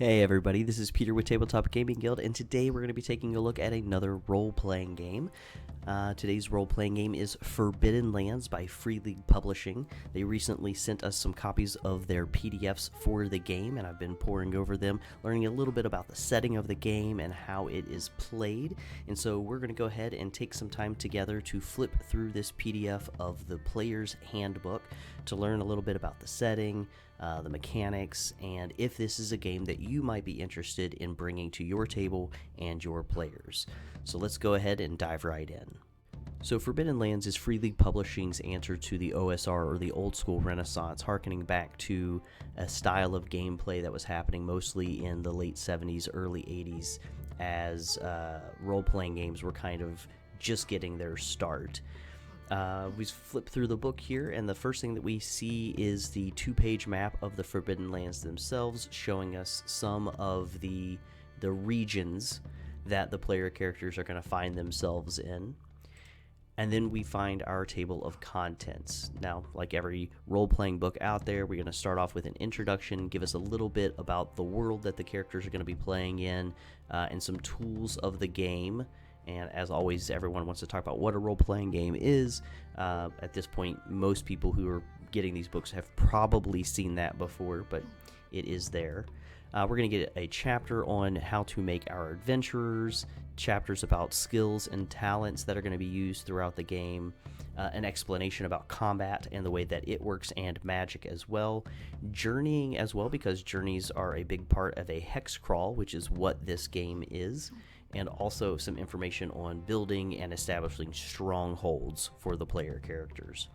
Hey everybody, this is Peter with Tabletop Gaming Guild, and today we're going to be taking a look at another role-playing game. Today's role-playing game is Forbidden Lands by Free League Publishing. They recently sent us some copies of their PDFs for the game, and I've been poring over them, learning a little bit about the setting of the game and how it is played. And so we're going to go ahead and take some time together to flip through this PDF of the Player's Handbook to learn a little bit about the setting, the mechanics, and if this is a game that you might be interested in bringing to your table and your players. So let's go ahead and dive right in. So Forbidden Lands is Free League Publishing's answer to the OSR, or the old school Renaissance, harkening back to a style of gameplay that was happening mostly in the late 70s, early 80s, as role-playing games were kind of just getting their start. We flip through the book here, and the first thing that we see is the two-page map of the Forbidden Lands themselves, showing us some of the regions that the player characters are going to find themselves in. And then we find our table of contents. Now, like every role-playing book out there, we're going to start off with an introduction, give us a little bit about the world that the characters are going to be playing in, and some tools of the game. And as always, everyone wants to talk about what a role-playing game is. At this point, most people who are getting these books have probably seen that before, but it is there. We're going to get a chapter on how to make our adventurers, chapters about skills and talents that are going to be used throughout the game, an explanation about combat and the way that it works, and magic as well. Journeying as well, because journeys are a big part of a hex crawl, which is what this game is. And also some information on building and establishing strongholds for the player characters.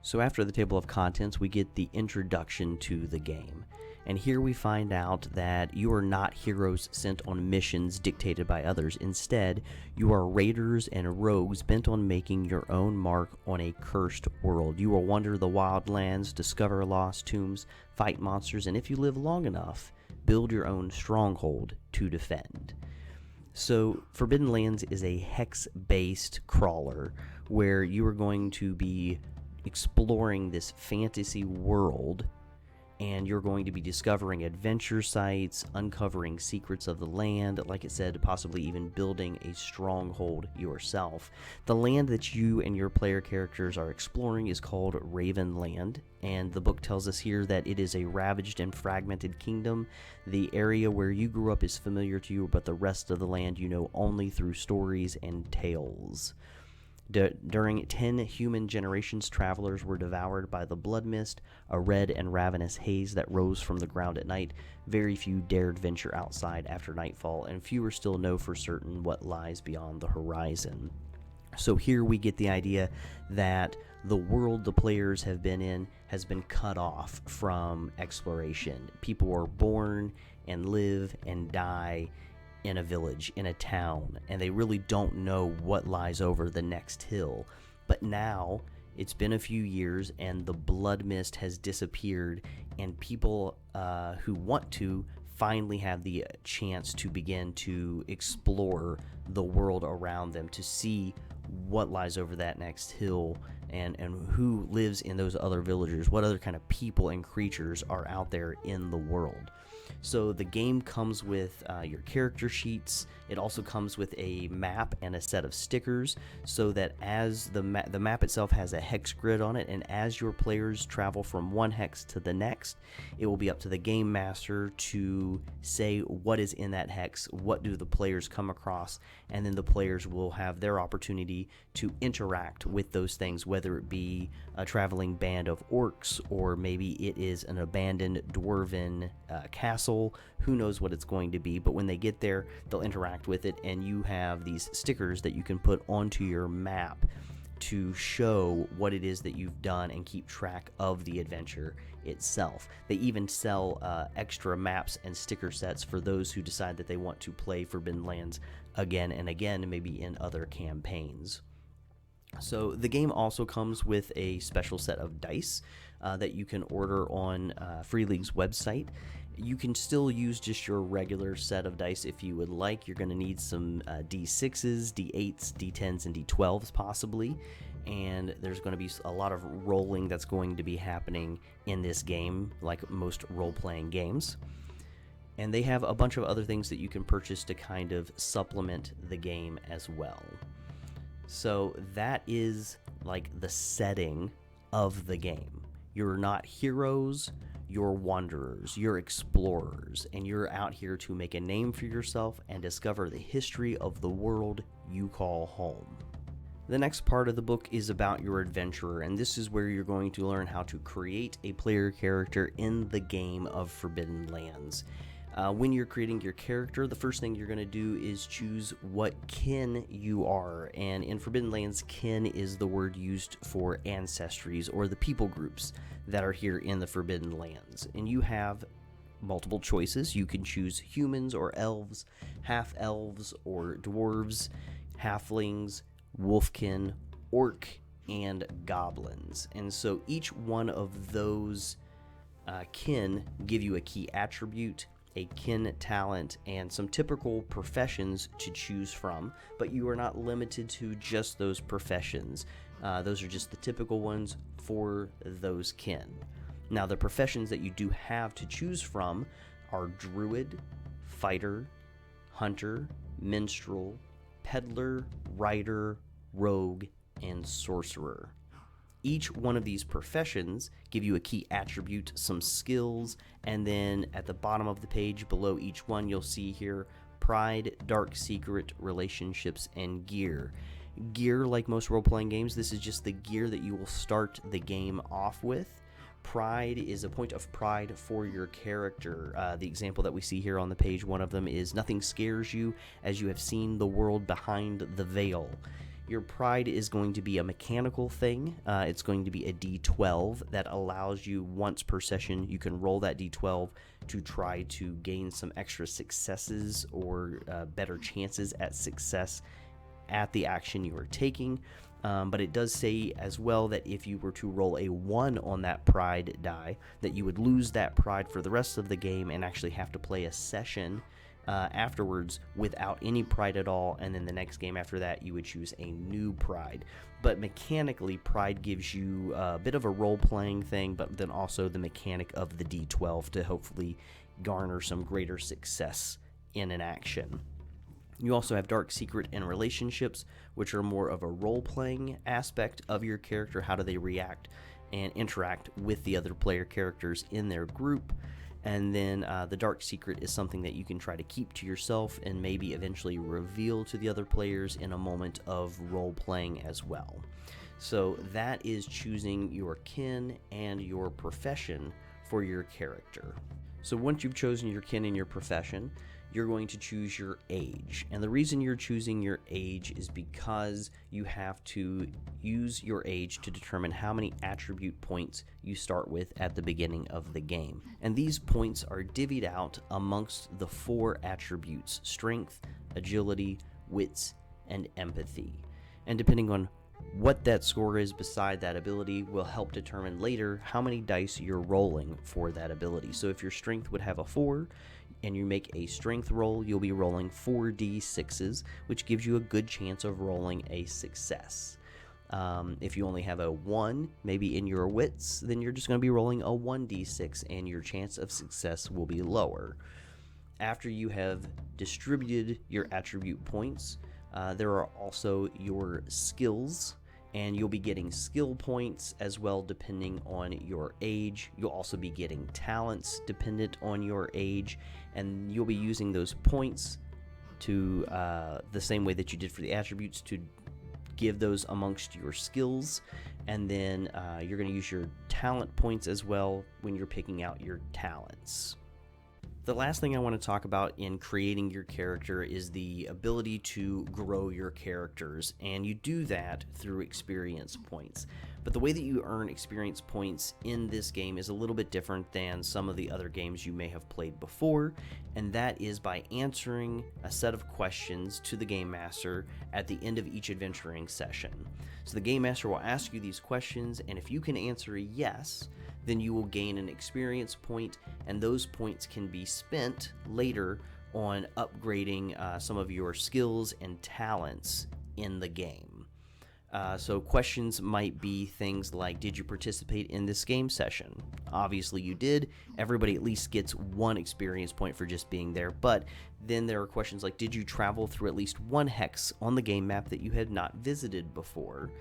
So after the table of contents, we get the introduction to the game. And here we find out that you are not heroes sent on missions dictated by others. Instead, you are raiders and rogues bent on making your own mark on a cursed world. You will wander the wild lands, discover lost tombs, fight monsters, and if you live long enough, build your own stronghold to defend. So Forbidden Lands is a hex-based crawler where you are going to be exploring this fantasy world, and you're going to be discovering adventure sites, uncovering secrets of the land, like it said, possibly even building a stronghold yourself. The land that you and your player characters are exploring is called Raven Land, and the book tells us here that it is a ravaged and fragmented kingdom. The area where you grew up is familiar to you, but the rest of the land you know only through stories and tales. During 10 human generations, travelers were devoured by the blood mist, a red and ravenous haze that rose from the ground at night. Very few dared venture outside after nightfall, and fewer still know for certain what lies beyond the horizon. So here we get the idea that the world the players have been in has been cut off from exploration. People are born and live and die in a village, in a town, and they really don't know what lies over the next hill. But now it's been a few years and the blood mist has disappeared, and people who want to finally have the chance to begin to explore the world around them, to see what lies over that next hill, and who lives in those other villagers, what other kind of people and creatures are out there in the world. So the game comes with your character sheets. It also comes with a map and a set of stickers, so that as the map itself has a hex grid on it, and as your players travel from one hex to the next, it will be up to the game master to say what is in that hex, what do the players come across, and then the players will have their opportunity to interact with those things, whether it be a traveling band of orcs, or maybe it is an abandoned dwarven castle. Who knows what it's going to be, but when they get there, they'll interact with it, and you have these stickers that you can put onto your map to show what it is that you've done and keep track of the adventure itself. They even sell extra maps and sticker sets for those who decide that they want to play Forbidden Lands again and again, maybe in other campaigns. So the game also comes with a special set of dice that you can order on Free League's website. You can still use just your regular set of dice if you would like. You're going to need some D6s, D8s, D10s, and D12s possibly. And there's going to be a lot of rolling that's going to be happening in this game, like most role-playing games. And they have a bunch of other things that you can purchase to kind of supplement the game as well. So that is like the setting of the game. You're not heroes, you're wanderers, you're explorers, and you're out here to make a name for yourself and discover the history of the world you call home. The next part of the book is about your adventurer, and this is where you're going to learn how to create a player character in the game of Forbidden Lands. When you're creating your character, the first thing you're going to do is choose what kin you are, and in Forbidden Lands, kin is the word used for ancestries or the people groups that are here in the Forbidden Lands. And you have multiple choices. You can choose humans or elves, half-elves or dwarves, halflings, wolfkin, orc, and goblins. And so each one of those kin give you a key attribute, a kin talent, and some typical professions to choose from, but you are not limited to just those professions. Those are just the typical ones for those kin. Now, the professions that you do have to choose from are druid, fighter, hunter, minstrel, peddler, writer, rogue, and sorcerer. Each one of these professions give you a key attribute, some skills, and then at the bottom of the page below each one you'll see here pride, dark secret, relationships, and gear. Gear, like most role-playing games, this is just the gear that you will start the game off with. Pride is a point of pride for your character. The example that we see here on the page, one of them is nothing scares you as you have seen the world behind the veil. Your pride is going to be a mechanical thing. It's going to be a D12 that allows you, once per session, you can roll that D12 to try to gain some extra successes or better chances at success at the action you are taking. But it does say as well that if you were to roll a 1 on that pride die, that you would lose that pride for the rest of the game and actually have to play a session afterwards without any pride at all, and then the next game after that you would choose a new pride. But mechanically, pride gives you a bit of a role-playing thing, but then also the mechanic of the D12 to hopefully garner some greater success in an action. You also have dark secret and relationships, which are more of a role-playing aspect of your character. How do they react and interact with the other player characters in their group? And then the dark secret is something that you can try to keep to yourself and maybe eventually reveal to the other players in a moment of role-playing as well. So that is choosing your kin and your profession for your character. So once you've chosen your kin and your profession, you're going to choose your age. And the reason you're choosing your age is because you have to use your age to determine how many attribute points you start with at the beginning of the game. And these points are divvied out amongst the 4 attributes: strength, agility, wits, and empathy. And depending on what that score is beside that ability will help determine later how many dice you're rolling for that ability. So if your strength would have a 4, and you make a strength roll, you'll be rolling 4d6s, which gives you a good chance of rolling a success. If you only have a 1, maybe in your wits, then you're just going to be rolling a 1d6, and your chance of success will be lower. After you have distributed your attribute points, there are also your skills, and you'll be getting skill points as well depending on your age. You'll also be getting talents dependent on your age, and you'll be using those points to the same way that you did for the attributes to give those amongst your skills, and then you're going to use your talent points as well when you're picking out your talents. The last thing I want to talk about in creating your character is the ability to grow your characters, and you do that through experience points. But the way that you earn experience points in this game is a little bit different than some of the other games you may have played before, and that is by answering a set of questions to the Game Master at the end of each adventuring session. So the Game Master will ask you these questions, and if you can answer yes, then you will gain an experience point, and those points can be spent later on upgrading some of your skills and talents in the game. So questions might be things like, did you participate in this game session? Obviously you did. Everybody at least gets 1 experience point for just being there. But then there are questions like, did you travel through at least 1 hex on the game map that you had not visited before?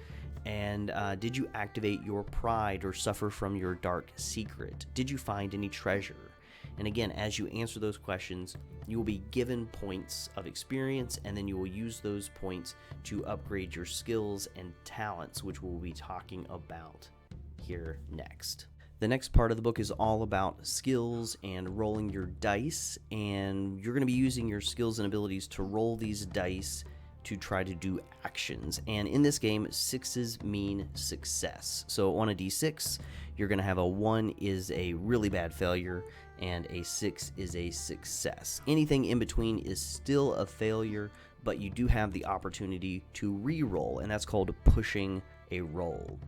And did you activate your pride or suffer from your dark secret? Did you find any treasure? And again, as you answer those questions, you will be given points of experience, and then you will use those points to upgrade your skills and talents, which we'll be talking about here next. The next part of the book is all about skills and rolling your dice, and you're going to be using your skills and abilities to roll these dice to try to do actions. And in this game, 6s mean success. So on a d6, you're going to have a 1 is a really bad failure and a 6 is a success. Anything in between is still a failure, but you do have the opportunity to re-roll, and that's called pushing a roll.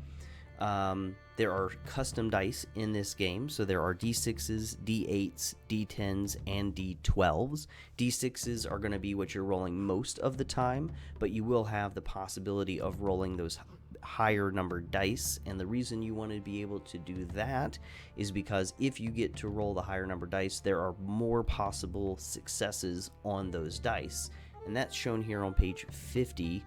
There are custom dice in this game, so there are d6s, d8s, d10s, and d12s. d6s are going to be what you're rolling most of the time, but you will have the possibility of rolling those higher numbered dice, and the reason you want to be able to do that is because if you get to roll the higher numbered dice, there are more possible successes on those dice, and that's shown here on page 50.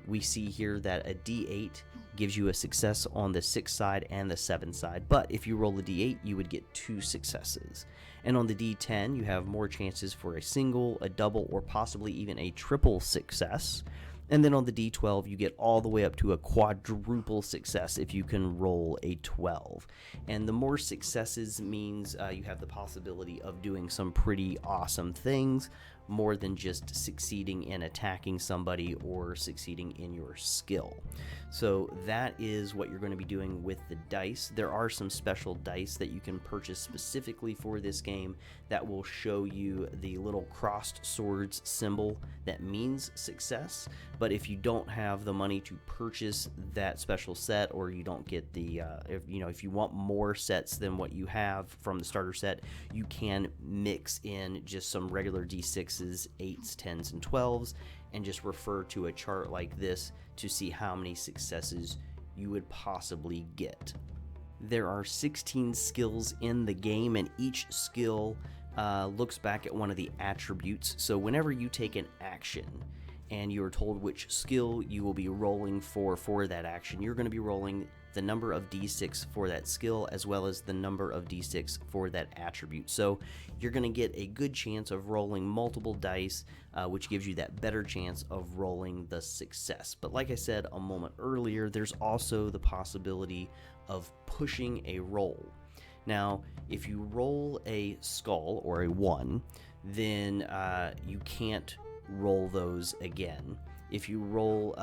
We see here that a d8 gives you a success on the 6 side and the 7 side, but if you roll a d8, you would get 2 successes. And on the d10, you have more chances for a single, a double, or possibly even a triple success. And then on the d12, you get all the way up to a quadruple success if you can roll a 12. And the more successes means you have the possibility of doing some pretty awesome things, more than just succeeding in attacking somebody or succeeding in your skill. So that is what you're going to be doing with the dice. There are some special dice that you can purchase specifically for this game that will show you the little crossed swords symbol that means success. But if you don't have the money to purchase that special set, or you don't get the if you want more sets than what you have from the starter set, you can mix in just some regular d6s, 8s, 10s, and 12s, and just refer to a chart like this to see how many successes you would possibly get. There are 16 skills in the game, and each skill looks back at one of the attributes. So whenever you take an action and you're told which skill you will be rolling for that action, you're going to be rolling the number of d6 for that skill as well as the number of d6 for that attribute. So you're going to get a good chance of rolling multiple dice, which gives you that better chance of rolling the success. But like I said a moment earlier, there's also the possibility of pushing a roll. Now, if you roll a skull or a 1, then you can't roll those again. If you roll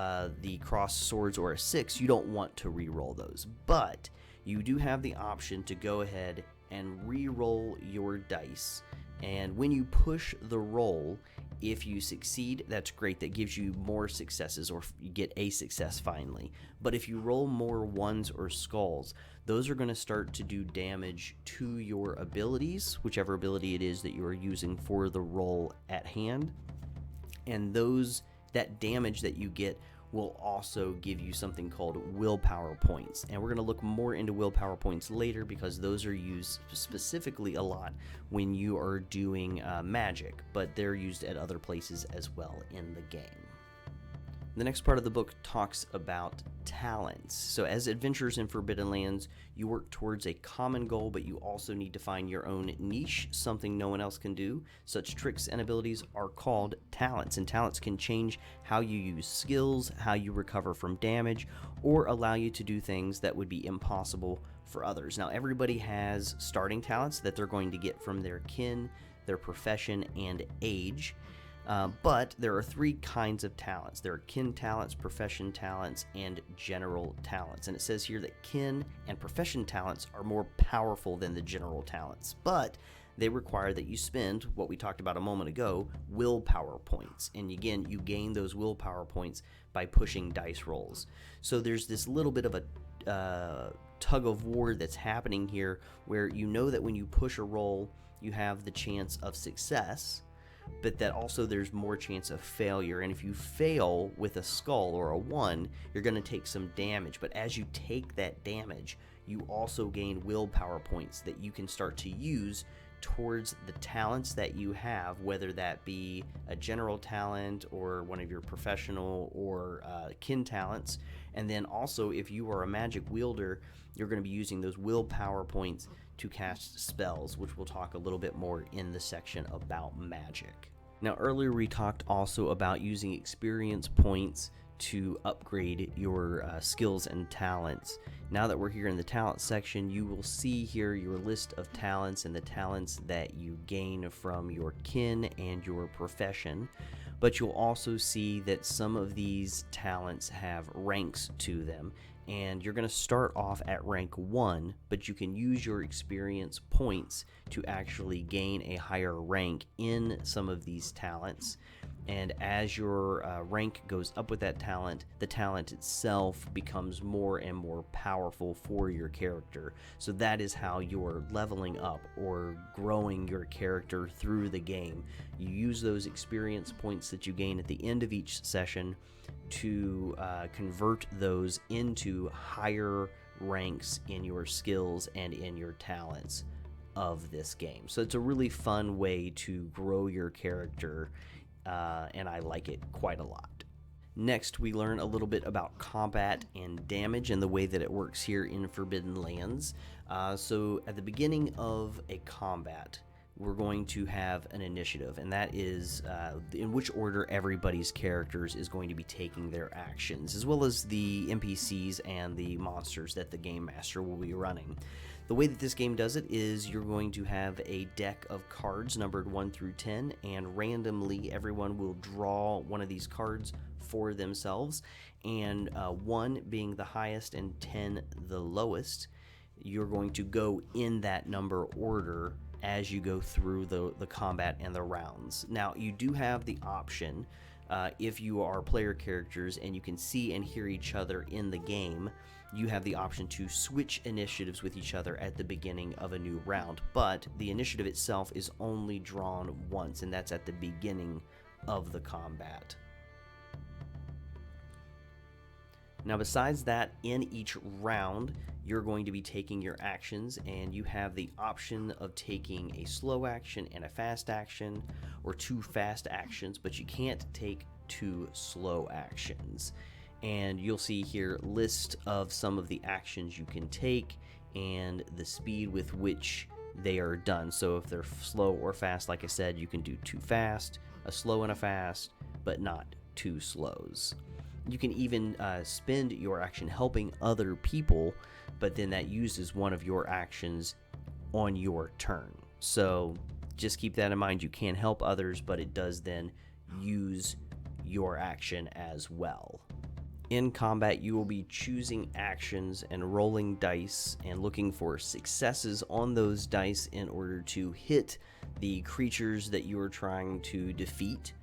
the crossed swords or a 6, you don't want to re-roll those, but you do have the option to go ahead and re-roll your dice, and when you push the roll, if you succeed, that's great. That gives you more successes, or you get a success finally. But if you roll more 1s or skulls, those are going to start to do damage to your abilities, whichever ability it is that you are using for the roll at hand. And that damage that you get will also give you something called willpower points. And we're going to look more into willpower points later, because those are used specifically a lot when you are doing magic, but they're used at other places as well in the game. The next part of the book talks about talents. So as adventurers in Forbidden Lands, you work towards a common goal, but you also need to find your own niche, something no one else can do. Such tricks and abilities are called talents, and talents can change how you use skills, how you recover from damage, or allow you to do things that would be impossible for others. Now, everybody has starting talents that they're going to get from their kin, their profession, and age. But there are 3 kinds of talents. There are kin talents, profession talents, and general talents. And it says here that kin and profession talents are more powerful than the general talents, but they require that you spend, what we talked about a moment ago, willpower points. And again, you gain those willpower points by pushing dice rolls. So there's this little bit of a tug of war that's happening here, where you know that when you push a roll, you have the chance of success, but that also there's more chance of failure. And if you fail with a skull or a 1, you're going to take some damage. But as you take that damage, you also gain willpower points that you can start to use towards the talents that you have, whether that be a general talent or one of your professional or kin talents. And then also, if you are a magic wielder, you're going to be using those willpower points to cast spells, which we'll talk a little bit more in the section about magic. Now, earlier we talked also about using experience points to upgrade your skills and talents. Now that we're here in the talent section, you will see here your list of talents and the talents that you gain from your kin and your profession. But you'll also see that some of these talents have ranks to them, and you're going to start off at rank 1, but you can use your experience points to actually gain a higher rank in some of these talents. And as your rank goes up with that talent, the talent itself becomes more and more powerful for your character. So that is how you're leveling up or growing your character through the game. You use those experience points that you gain at the end of each session to convert those into higher ranks in your skills and in your talents of this game. So it's a really fun way to grow your character, and I like it quite a lot. Next, we learn a little bit about combat and damage and the way that it works here in Forbidden Lands. So at the beginning of a combat, we're going to have an initiative, and that is in which order everybody's characters is going to be taking their actions, as well as the NPCs and the monsters that the Game Master will be running. The way that this game does it is you're going to have a deck of cards numbered 1 through 10, and randomly everyone will draw one of these cards for themselves, and 1 being the highest and 10 the lowest. You're going to go in that number order as you go through the combat and the rounds. Now, you do have the option, if you are player characters and you can see and hear each other in the game, you have the option to switch initiatives with each other at the beginning of a new round. But the initiative itself is only drawn once, and that's at the beginning of the combat. Now, besides that, in each round, you're going to be taking your actions, and you have the option of taking a slow action and a fast action, or 2 fast actions, but you can't take 2 slow actions. And you'll see here list of some of the actions you can take and the speed with which they are done. So if they're slow or fast, like I said, you can do 2 fast, a slow and a fast, but not 2 slows. You can even spend your action helping other people, but then that uses one of your actions on your turn. So just keep that in mind. You can help others, but it does then use your action as well. In combat, you will be choosing actions and rolling dice and looking for successes on those dice in order to hit the creatures that you are trying to defeat.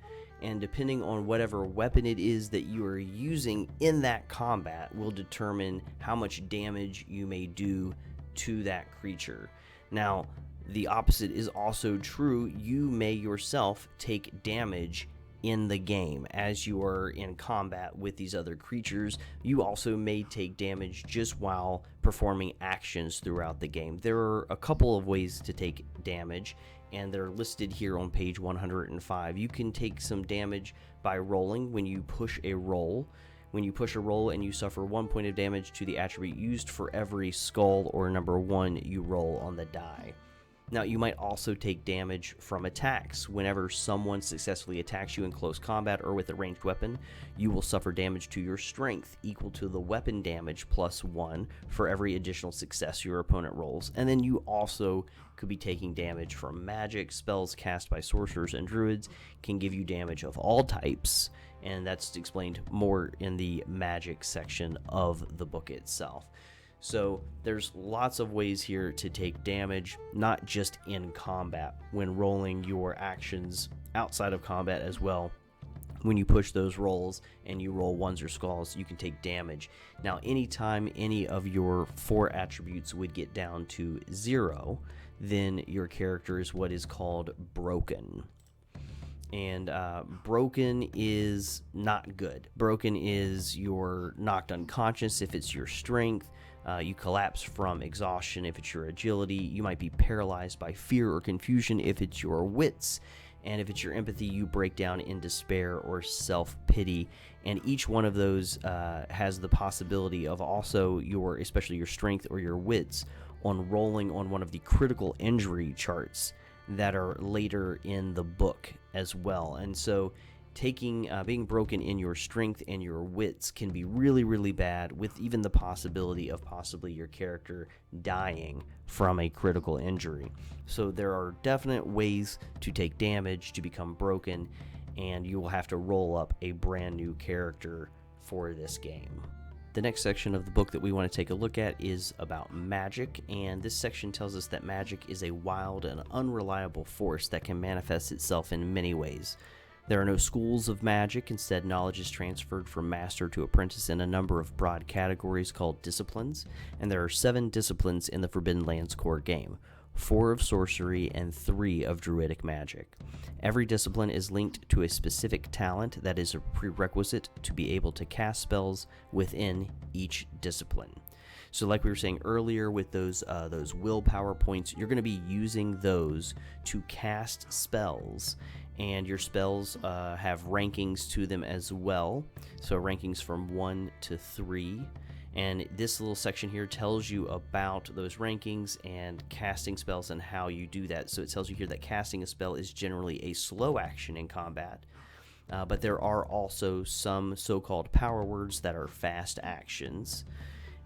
And depending on whatever weapon it is that you are using in that combat will determine how much damage you may do to that creature. Now, the opposite is also true. You may yourself take damage in the game as you are in combat with these other creatures. You also may take damage just while performing actions throughout the game. There are a couple of ways to take damage, and they're listed here on page 105. You can take some damage by rolling when you push a roll. When you push a roll and you suffer 1 point of damage to the attribute used for every skull or number 1 you roll on the die. Now, you might also take damage from attacks. Whenever someone successfully attacks you in close combat or with a ranged weapon, you will suffer damage to your strength equal to the weapon damage plus 1 for every additional success your opponent rolls. And then you also could be taking damage from magic. Spells cast by sorcerers and druids can give you damage of all types, and that's explained more in the magic section of the book itself. So there's lots of ways here to take damage, not just in combat. When rolling your actions outside of combat as well, when you push those rolls and you roll 1s or skulls, you can take damage. Now, anytime any of your 4 attributes would get down to 0, then your character is what is called broken. And broken is not good. Broken is you're knocked unconscious if it's your strength. You collapse from exhaustion if it's your agility. You might be paralyzed by fear or confusion if it's your wits. And if it's your empathy, you break down in despair or self-pity. And each one of those has the possibility of also especially your strength or your wits, on rolling on one of the critical injury charts that are later in the book as well. And so being broken in your strength and your wits can be really, really bad, with even the possibility of possibly your character dying from a critical injury. So there are definite ways to take damage, to become broken, and you will have to roll up a brand new character for this game. The next section of the book that we want to take a look at is about magic, and this section tells us that magic is a wild and unreliable force that can manifest itself in many ways. There are no schools of magic. Instead, knowledge is transferred from master to apprentice in a number of broad categories called disciplines, and there are 7 disciplines in the Forbidden Lands core game, 4 of sorcery and 3 of druidic magic. Every discipline is linked to a specific talent that is a prerequisite to be able to cast spells within each discipline. So like we were saying earlier with those willpower points, you're going to be using those to cast spells, and your spells have rankings to them as well. So rankings from 1 to 3. And this little section here tells you about those rankings and casting spells and how you do that. So it tells you here that casting a spell is generally a slow action in combat, but there are also some so-called power words that are fast actions.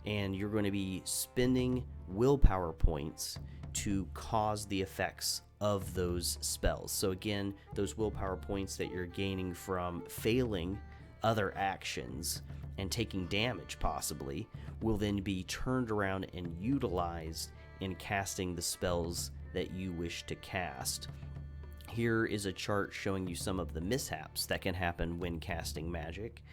And you're going to be spending willpower points to cause the effects of those spells. So again, those willpower points that you're gaining from failing other actions and taking damage possibly will then be turned around and utilized in casting the spells that you wish to cast. Here is a chart showing you some of the mishaps that can happen when casting magic.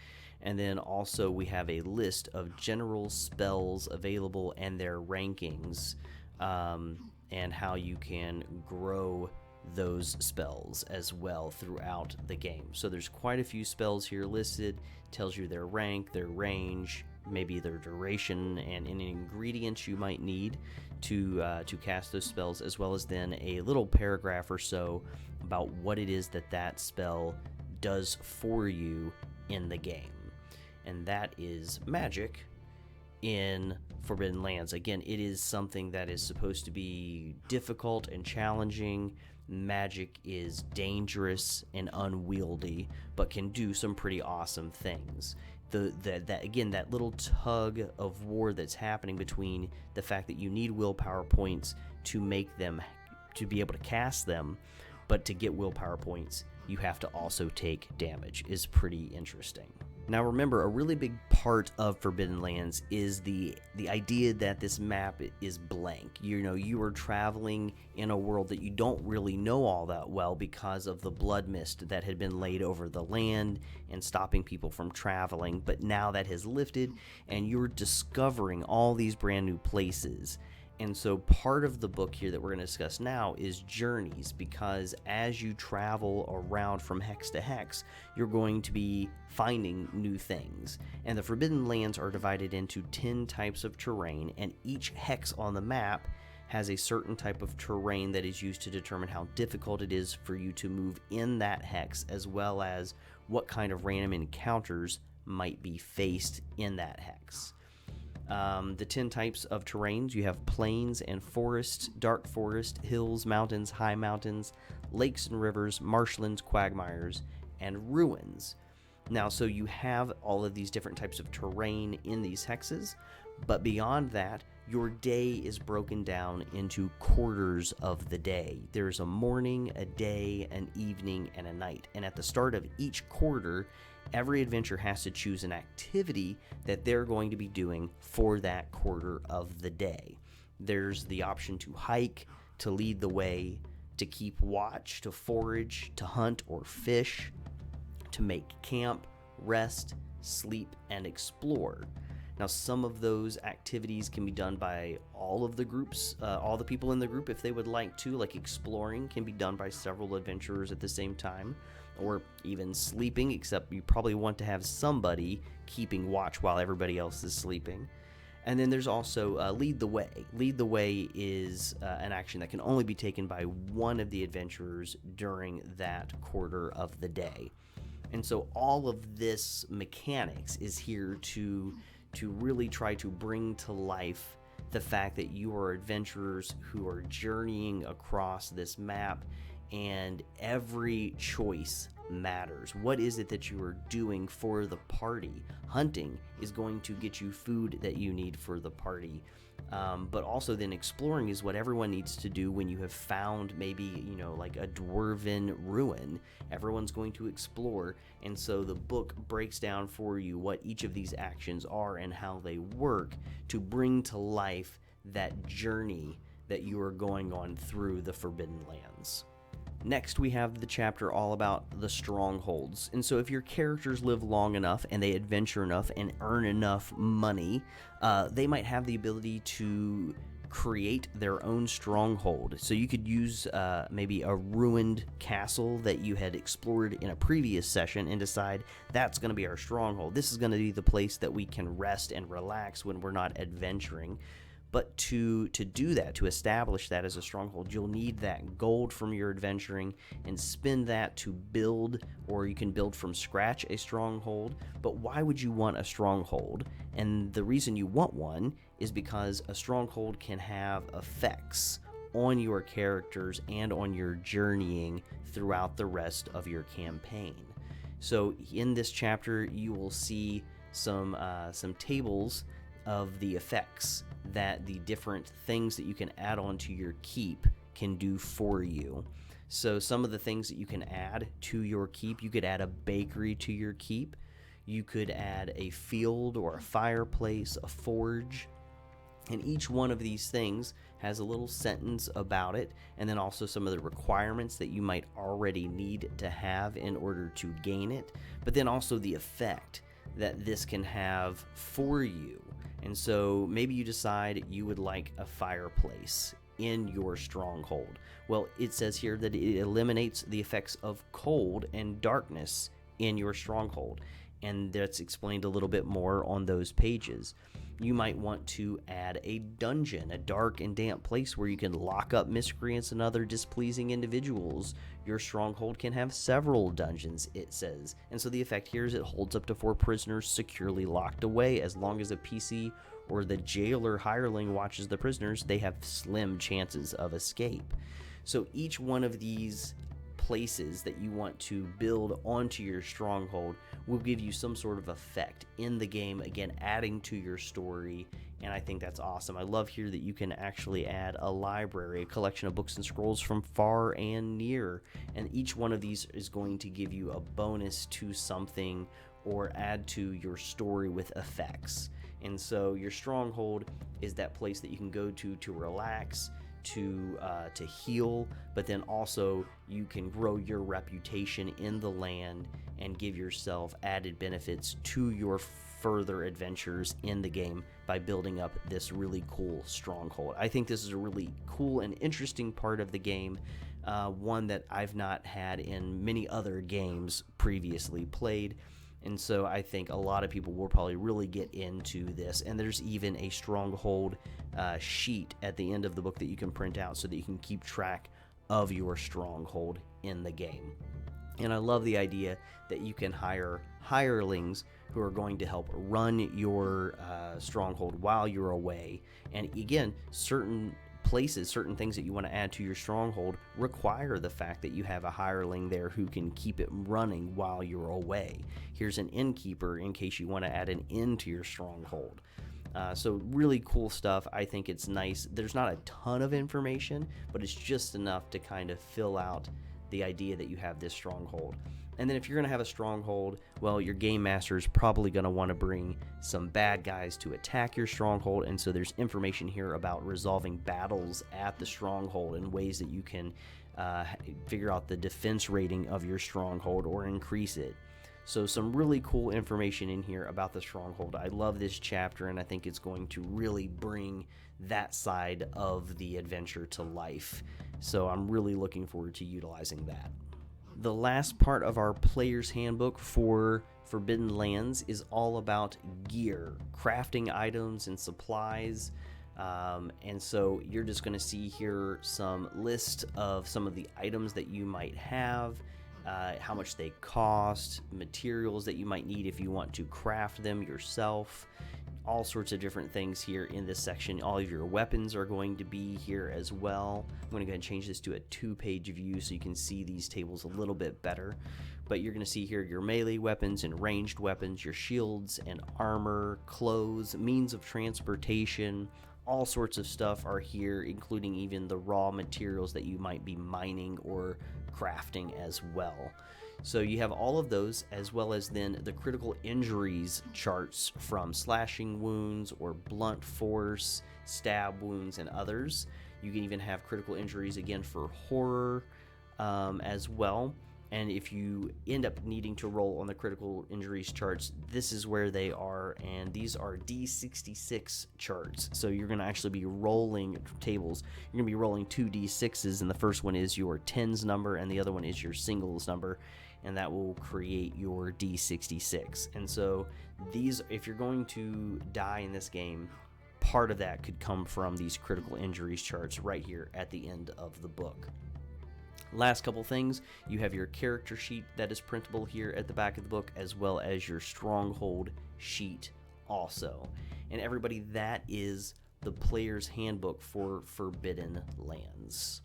And then also we have a list of general spells available and their rankings, and how you can grow those spells as well throughout the game. So there's quite a few spells here listed. Tells you their rank, their range, maybe their duration, and any ingredients you might need to cast those spells, as well as then a little paragraph or so about what it is that spell does for you in the game. And that is magic in Forbidden Lands. Again, it is something that is supposed to be difficult and challenging. Magic is dangerous and unwieldy, but can do some pretty awesome things. That little tug of war that's happening between the fact that you need willpower points to make them, to be able to cast them, but to get willpower points, you have to also take damage, is pretty interesting. Now remember, a really big part of Forbidden Lands is the idea that this map is blank. You are traveling in a world that you don't really know all that well because of the blood mist that had been laid over the land and stopping people from traveling, but now that has lifted and you're discovering all these brand new places. And so part of the book here that we're going to discuss now is journeys, because as you travel around from hex to hex, you're going to be finding new things. And the Forbidden Lands are divided into 10 types of terrain, and each hex on the map has a certain type of terrain that is used to determine how difficult it is for you to move in that hex, as well as what kind of random encounters might be faced in that hex. The 10 types of terrains, you have plains and forests, dark forest, hills, mountains, high mountains, lakes and rivers, marshlands, quagmires, and ruins. Now, so you have all of these different types of terrain in these hexes, but beyond that, your day is broken down into quarters of the day. There's a morning, a day, an evening, and a night. And at the start of each quarter, every adventurer has to choose an activity that they're going to be doing for that quarter of the day. There's the option to hike, to lead the way, to keep watch, to forage, to hunt or fish, to make camp, rest, sleep, and explore. Now, some of those activities can be done by all of the groups, all the people in the group if they would like to, like exploring can be done by several adventurers at the same time, or even sleeping, except you probably want to have somebody keeping watch while everybody else is sleeping. And then there's also Lead the Way. Lead the Way is an action that can only be taken by one of the adventurers during that quarter of the day. And so all of this mechanics is here to really try to bring to life the fact that you are adventurers who are journeying across this map, and every choice matters. What is it that you are doing for the party? Hunting is going to get you food that you need for the party. But also then exploring is what everyone needs to do when you have found maybe, like a dwarven ruin. Everyone's going to explore, and so the book breaks down for you what each of these actions are and how they work to bring to life that journey that you are going on through the Forbidden Lands. Next, we have the chapter all about the strongholds. And so if your characters live long enough and they adventure enough and earn enough money, they might have the ability to create their own stronghold. So you could use maybe a ruined castle that you had explored in a previous session and decide that's going to be our stronghold. This is going to be the place that we can rest and relax when we're not adventuring. But to do that, to establish that as a stronghold, you'll need that gold from your adventuring and spend that to build, or you can build from scratch a stronghold. But why would you want a stronghold? And the reason you want one is because a stronghold can have effects on your characters and on your journeying throughout the rest of your campaign. So in this chapter, you will see some tables of the effects that the different things that you can add on to your keep can do for you. So some of the things that you can add to your keep, you could add a bakery to your keep, you could add a field or a fireplace, a forge, and each one of these things has a little sentence about it, and then also some of the requirements that you might already need to have in order to gain it, but then also the effect that this can have for you. And so maybe you decide you would like a fireplace in your stronghold. Well, it says here that it eliminates the effects of cold and darkness in your stronghold, and that's explained a little bit more on those pages. You might want to add a dungeon, a dark and damp place where you can lock up miscreants and other displeasing individuals. Your stronghold can have several dungeons, it says. And so the effect here is it holds up to 4 prisoners securely locked away. As long as a PC or the jailer hireling watches the prisoners, they have slim chances of escape. So each one of these places that you want to build onto your stronghold will give you some sort of effect in the game, again adding to your story, and I think that's awesome. I love here that you can actually add a library, a collection of books and scrolls from far and near, and each one of these is going to give you a bonus to something or add to your story with effects. And so your stronghold is that place that you can go to relax, to heal, but then also you can grow your reputation in the land and give yourself added benefits to your further adventures in the game by building up this really cool stronghold. I think this is a really cool and interesting part of the game, one that I've not had in many other games previously played. And so I think a lot of people will probably really get into this. And there's even a stronghold sheet at the end of the book that you can print out so that you can keep track of your stronghold in the game. And I love the idea that you can hire hirelings who are going to help run your stronghold while you're away. And again, certain places, certain things that you want to add to your stronghold require the fact that you have a hireling there who can keep it running while you're away. Here's an innkeeper in case you want to add an inn to your stronghold. So really cool stuff. I think it's nice. There's not a ton of information, but it's just enough to kind of fill out the idea that you have this stronghold. And then if you're going to have a stronghold, well, your game master is probably going to want to bring some bad guys to attack your stronghold. And so there's information here about resolving battles at the stronghold and ways that you can figure out the defense rating of your stronghold or increase it. So some really cool information in here about the Stronghold. I love this chapter, and I think it's going to really bring that side of the adventure to life. So I'm really looking forward to utilizing that. The last part of our player's handbook for Forbidden Lands is all about gear, crafting items and supplies. And so you're just going to see here some list of some of the items that you might have, how much they cost, materials that you might need if you want to craft them yourself, all sorts of different things here in this section. All of your weapons are going to be here as well. I'm going to go ahead and change this to a 2-page view so you can see these tables a little bit better. But you're going to see here your melee weapons and ranged weapons, your shields and armor, clothes, means of transportation, all sorts of stuff are here, including even the raw materials that you might be mining or crafting as well. So you have all of those, as well as then the critical injuries charts from slashing wounds or blunt force, stab wounds, and others. You can even have critical injuries again for horror as well. And if you end up needing to roll on the critical injuries charts, this is where they are, and these are D66 charts. So you're going to actually be rolling tables. You're going to be rolling 2 D6s, and the first one is your tens number, and the other one is your singles number, and that will create your D66. And so these, if you're going to die in this game, part of that could come from these critical injuries charts right here at the end of the book. Last couple things, you have your character sheet that is printable here at the back of the book, as well as your Stronghold sheet also. And everybody, that is the player's handbook for Forbidden Lands.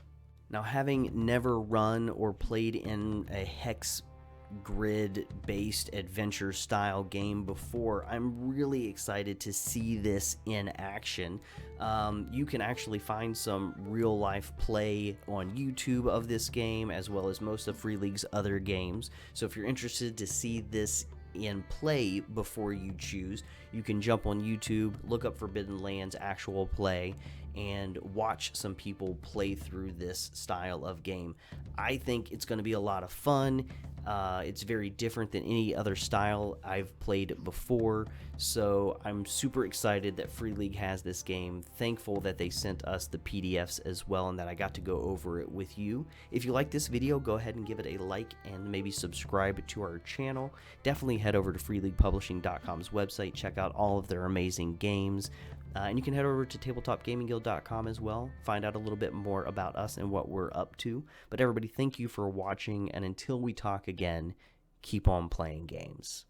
Now, having never run or played in a hex grid based adventure style game before, I'm really excited to see this in action. You can actually find some real life play on YouTube of this game, as well as most of Free League's other games. So if you're interested to see this in play before you choose, you can jump on YouTube, look up Forbidden Lands actual play, and watch some people play through this style of game. I think it's going to be a lot of fun. It's very different than any other style I've played before, so I'm super excited that Free League has this game. Thankful that they sent us the PDFs as well, and that I got to go over it with you. If you like this video, go ahead and give it a like and maybe subscribe to our channel. Definitely head over to freeleaguepublishing.com's website, check out all of their amazing games. And you can head over to tabletopgamingguild.com as well, find out a little bit more about us and what we're up to. But everybody, thank you for watching, and until we talk again, keep on playing games.